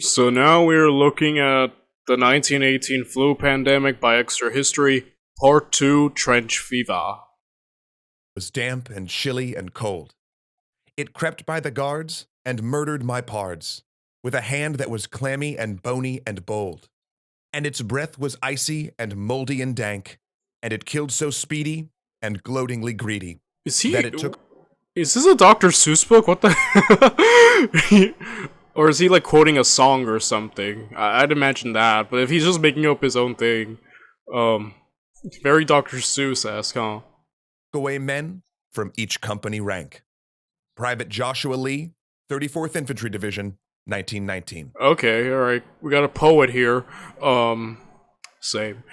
So now we're looking at the 1918 flu pandemic by Extra History, Part 2, Trench Fever. Was damp and chilly and cold. It crept by the guards and murdered my pards, with a hand that was clammy and bony and bold. And its breath was icy and moldy and dank, and it killed so speedy and gloatingly greedy Is that he. it took. Is this a Dr. Seuss book? What the. Or is he like quoting a song or something? I'd imagine that, but if he's just making up his own thing, um. Very Dr. Seuss-esque, huh? Away men from each company rank. Private Joshua Lee, 34th Infantry Division, 1919. Okay, alright. We got a poet here. Same.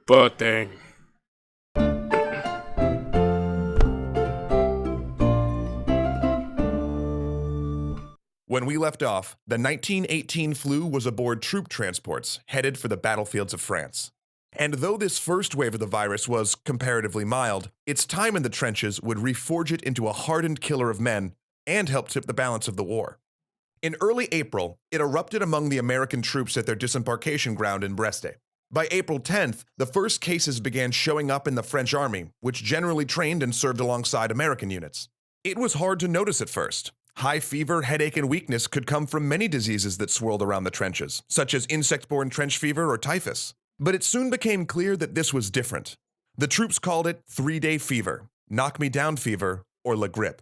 But dang. When we left off, the 1918 flu was aboard troop transports headed for the battlefields of France. And though this first wave of the virus was comparatively mild, its time in the trenches would reforge it into a hardened killer of men and help tip the balance of the war. In early April, it erupted among the American troops at their disembarkation ground in Brest. By April 10th, the first cases began showing up in the French army, which generally trained and served alongside American units. It was hard to notice at first. High fever, headache, and weakness could come from many diseases that swirled around the trenches, such as insect-borne trench fever or typhus. But it soon became clear that this was different. The troops called it three-day fever, knock-me-down fever, or La Grippe.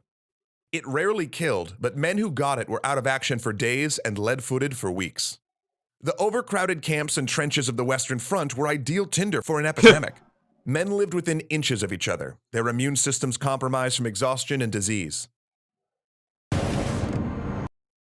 It rarely killed, but men who got it were out of action for days and lead-footed for weeks. The overcrowded camps and trenches of the Western Front were ideal tinder for an epidemic. Men lived within inches of each other, their immune systems compromised from exhaustion and disease.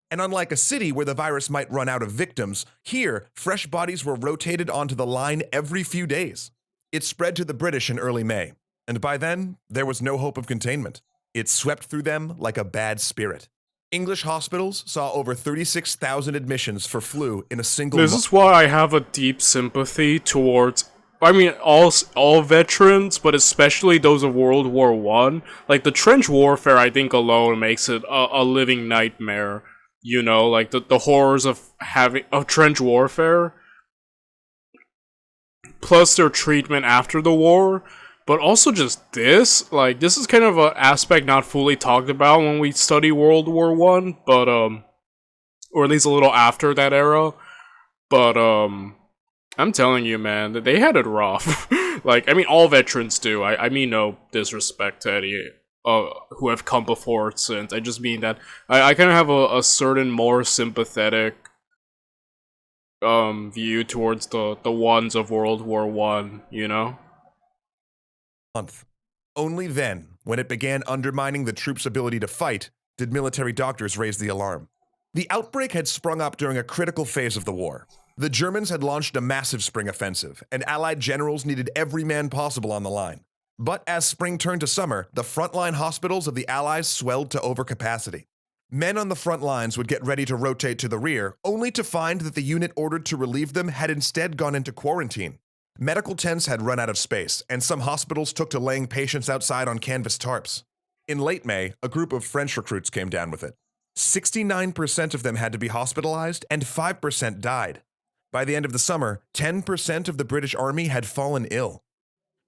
And unlike a city where the virus might run out of victims, here, fresh bodies were rotated onto the line every few days. It spread to the British in early May, and by then, there was no hope of containment. It swept through them like a bad spirit. English hospitals saw over 36,000 admissions for flu in a single month. This is why I have a deep sympathy towards, I mean, all veterans, but especially those of World War One. Like the trench warfare, I think alone makes it a living nightmare. You know, like the horrors of trench warfare, plus their treatment after the war, but also just this. Like this is kind of an aspect not fully talked about when we study World War One, but or at least a little after that era. But I'm telling you, man, that they had it rough. Like, I mean, all veterans do. I mean no disrespect to any who have come before it since. I just mean that I kind of have a certain more sympathetic view towards the ones of World War One. You know. Month. Only then, when it began undermining the troops' ability to fight, did military doctors raise the alarm. The outbreak had sprung up during a critical phase of the war. The Germans had launched a massive spring offensive, and Allied generals needed every man possible on the line. But as spring turned to summer, the frontline hospitals of the Allies swelled to overcapacity. Men on the front lines would get ready to rotate to the rear, only to find that the unit ordered to relieve them had instead gone into quarantine. Medical tents had run out of space, and some hospitals took to laying patients outside on canvas tarps. In late May, a group of French recruits came down with it. 69% of them had to be hospitalized, and 5% died. By the end of the summer, 10% of the British Army had fallen ill.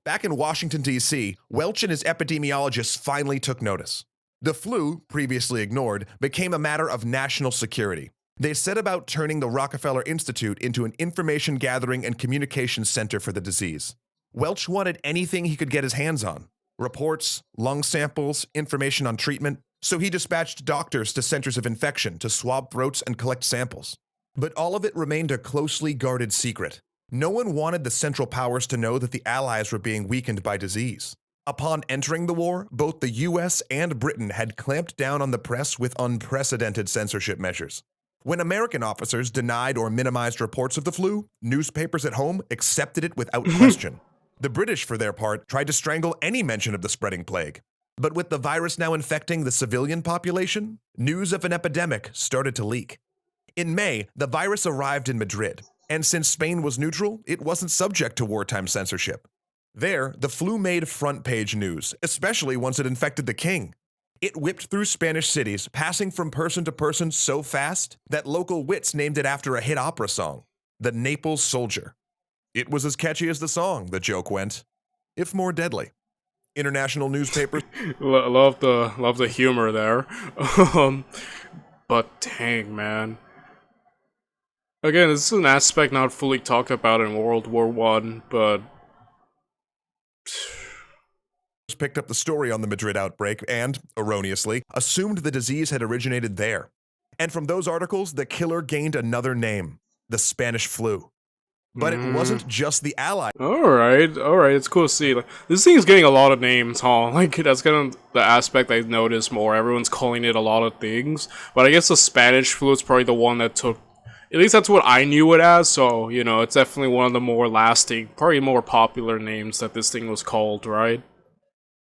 Back in Washington, D.C., Welch and his epidemiologists finally took notice. The flu, previously ignored, became a matter of national security. They set about turning the Rockefeller Institute into an information gathering and communications center for the disease. Welch wanted anything he could get his hands on: reports, lung samples, information on treatment, so he dispatched doctors to centers of infection to swab throats and collect samples. But all of it remained a closely guarded secret. No one wanted the Central Powers to know that the Allies were being weakened by disease. Upon entering the war, both the US and Britain had clamped down on the press with unprecedented censorship measures. When American officers denied or minimized reports of the flu, newspapers at home accepted it without question. The British, for their part, tried to strangle any mention of the spreading plague. But with the virus now infecting the civilian population, news of an epidemic started to leak. In May, the virus arrived in Madrid, and since Spain was neutral, it wasn't subject to wartime censorship. There, the flu made front-page news, especially once it infected the king. It whipped through Spanish cities, passing from person to person so fast that local wits named it after a hit opera song, The Naples Soldier. It was as catchy as the song, the joke went, if more deadly. International newspapers Love the humor there. um, but dang, man. Again, this is an aspect not fully talked about in World War One, but picked up the story on the Madrid outbreak and, erroneously, assumed the disease had originated there. And from those articles, the killer gained another name, the Spanish flu. But it wasn't just the Allies. Alright, it's cool to see. Like, this thing is getting a lot of names, huh? Like, that's kind of the aspect I've noticed more. Everyone's calling it a lot of things. But I guess the Spanish flu is probably the one that took... At least that's what I knew it as, so, you know, it's definitely one of the more lasting, probably more popular names that this thing was called, right?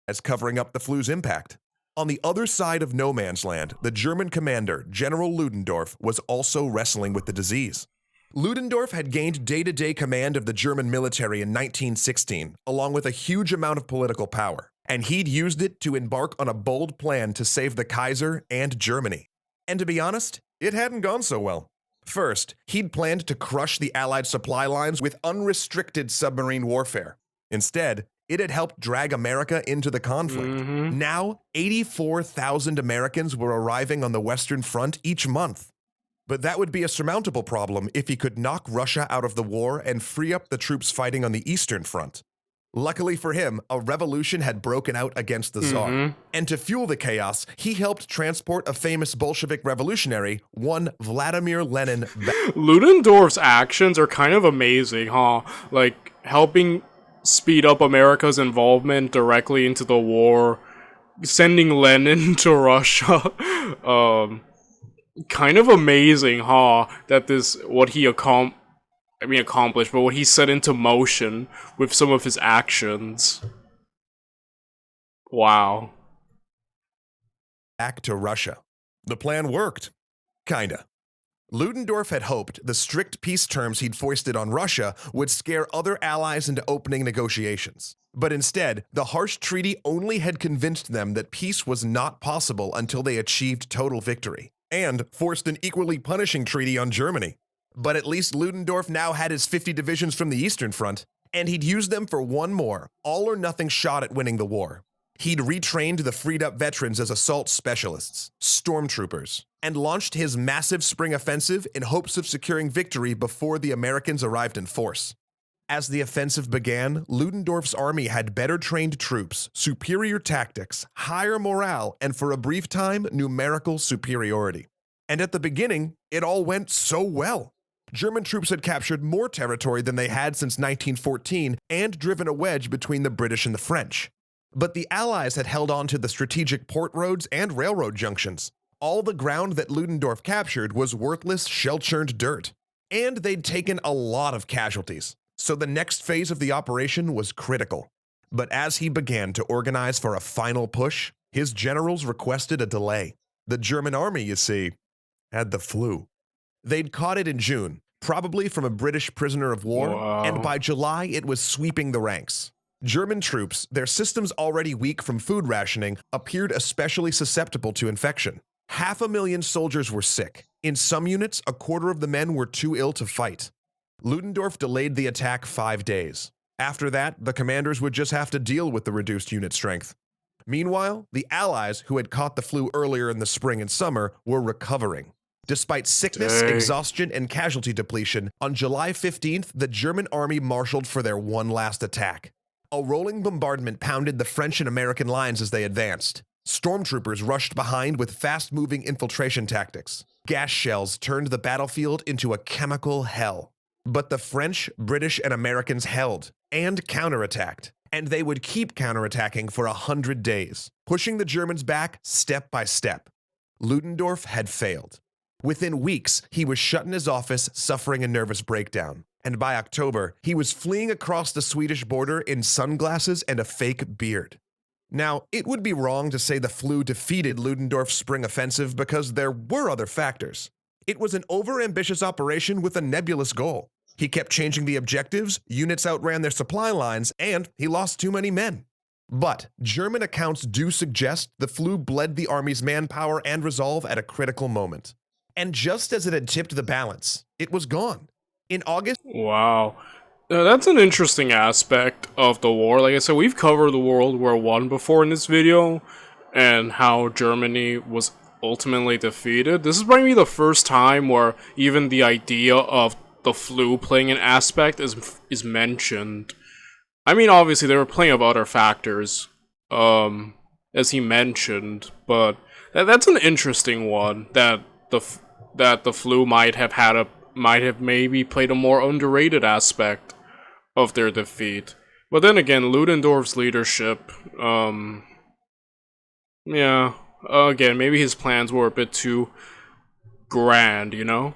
As covering up the flu's impact. On the other side of no man's land, the German commander, General Ludendorff, was also wrestling with the disease. Ludendorff had gained day-to-day command of the German military in 1916, along with a huge amount of political power, and he'd used it to embark on a bold plan to save the Kaiser and Germany. And to be honest, it hadn't gone so well. First, he'd planned to crush the Allied supply lines with unrestricted submarine warfare. Instead, it had helped drag America into the conflict. Now, 84,000 Americans were arriving on the Western Front each month. But that would be a surmountable problem if he could knock Russia out of the war and free up the troops fighting on the Eastern Front. Luckily for him, a revolution had broken out against the Tsar. And to fuel the chaos, he helped transport a famous Bolshevik revolutionary, one Vladimir Lenin. Ludendorff's actions are kind of amazing, huh? Like, helping speed up America's involvement directly into the war, sending Lenin to Russia. Kind of amazing, huh? That what he accomplished, but what he set into motion with some of his actions. Wow. Back to Russia. The plan worked. Kinda. Ludendorff had hoped the strict peace terms he'd foisted on Russia would scare other allies into opening negotiations. But instead, the harsh treaty only had convinced them that peace was not possible until they achieved total victory, and forced an equally punishing treaty on Germany. But at least Ludendorff now had his 50 divisions from the Eastern Front, and he'd use them for one more, all-or-nothing shot at winning the war. He'd retrained the freed-up veterans as assault specialists, stormtroopers, and launched his massive spring offensive in hopes of securing victory before the Americans arrived in force. As the offensive began, Ludendorff's army had better-trained troops, superior tactics, higher morale, and for a brief time, numerical superiority. And at the beginning, it all went so well. German troops had captured more territory than they had since 1914 and driven a wedge between the British and the French. But the Allies had held on to the strategic port roads and railroad junctions. All the ground that Ludendorff captured was worthless, shell-churned dirt. And they'd taken a lot of casualties, so the next phase of the operation was critical. But as he began to organize for a final push, his generals requested a delay. The German army, you see, had the flu. They'd caught it in June, probably from a British prisoner of war, and by July it was sweeping the ranks. German troops, their systems already weak from food rationing, appeared especially susceptible to infection. 500,000 soldiers were sick. In some units, a quarter of the men were too ill to fight. Ludendorff delayed the attack 5 days. After that, the commanders would just have to deal with the reduced unit strength. Meanwhile, the Allies, who had caught the flu earlier in the spring and summer, were recovering. Despite sickness, exhaustion, and casualty depletion, on July 15th, the German army marshaled for their one last attack. A rolling bombardment pounded the French and American lines as they advanced. Stormtroopers rushed behind with fast-moving infiltration tactics. Gas shells turned the battlefield into a chemical hell. But the French, British, and Americans held and counterattacked, and they would keep counterattacking for 100 days, pushing the Germans back step by step. Ludendorff had failed. Within weeks, he was shut in his office, suffering a nervous breakdown. And by October, he was fleeing across the Swedish border in sunglasses and a fake beard. Now, it would be wrong to say the flu defeated Ludendorff's spring offensive because there were other factors. It was an overambitious operation with a nebulous goal. He kept changing the objectives, units outran their supply lines, and he lost too many men. But German accounts do suggest the flu bled the army's manpower and resolve at a critical moment. And just as it had tipped the balance, it was gone. In August, Wow. That's an interesting aspect of the war. Like I said, we've covered the World War One before in this video, and how Germany was ultimately defeated. This is probably the first time where even the idea of the flu playing an aspect is mentioned. I mean, obviously there were plenty of other factors, as he mentioned, but that's an interesting one. That the flu might have maybe played a more underrated aspect of their defeat. But then again, Ludendorff's leadership, yeah, again, maybe his plans were a bit too grand, you know?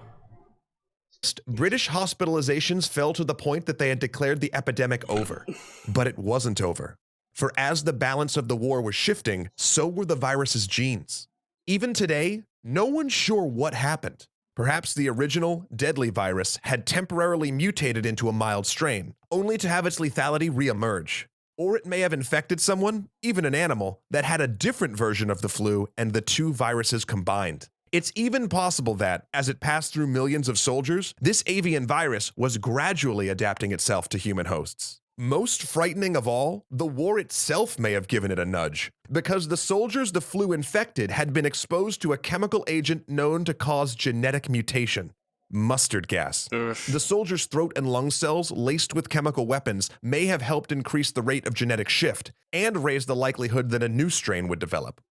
British hospitalizations fell to the point that they had declared the epidemic over. But it wasn't over. For as the balance of the war was shifting, so were the virus's genes. Even today, no one's sure what happened. Perhaps the original, deadly virus had temporarily mutated into a mild strain, only to have its lethality re-emerge. Or it may have infected someone, even an animal, that had a different version of the flu and the two viruses combined. It's even possible that, as it passed through millions of soldiers, this avian virus was gradually adapting itself to human hosts. Most frightening of all, the war itself may have given it a nudge, because the soldiers the flu infected had been exposed to a chemical agent known to cause genetic mutation: mustard gas. Ugh. The soldiers' throat and lung cells laced with chemical weapons may have helped increase the rate of genetic shift and raise the likelihood that a new strain would develop.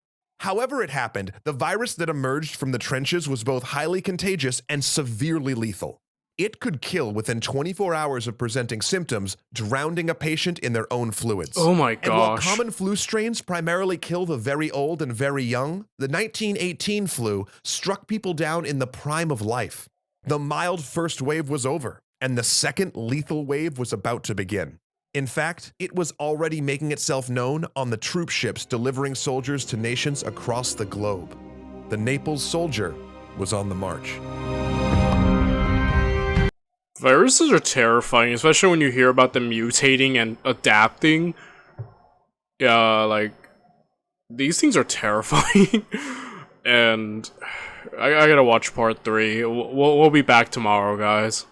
However it happened, the virus that emerged from the trenches was both highly contagious and severely lethal. It could kill within 24 hours of presenting symptoms, drowning a patient in their own fluids. Oh my And while gosh. common flu strains primarily kill the very old and very young, the 1918 flu struck people down in the prime of life. The mild first wave was over, and the second lethal wave was about to begin. In fact, it was already making itself known on the troop ships delivering soldiers to nations across the globe. The Naples soldier was on the march. Viruses are terrifying, especially when you hear about them mutating and adapting. Yeah, like, these things are terrifying. And I gotta watch part 3. We'll be back tomorrow, guys.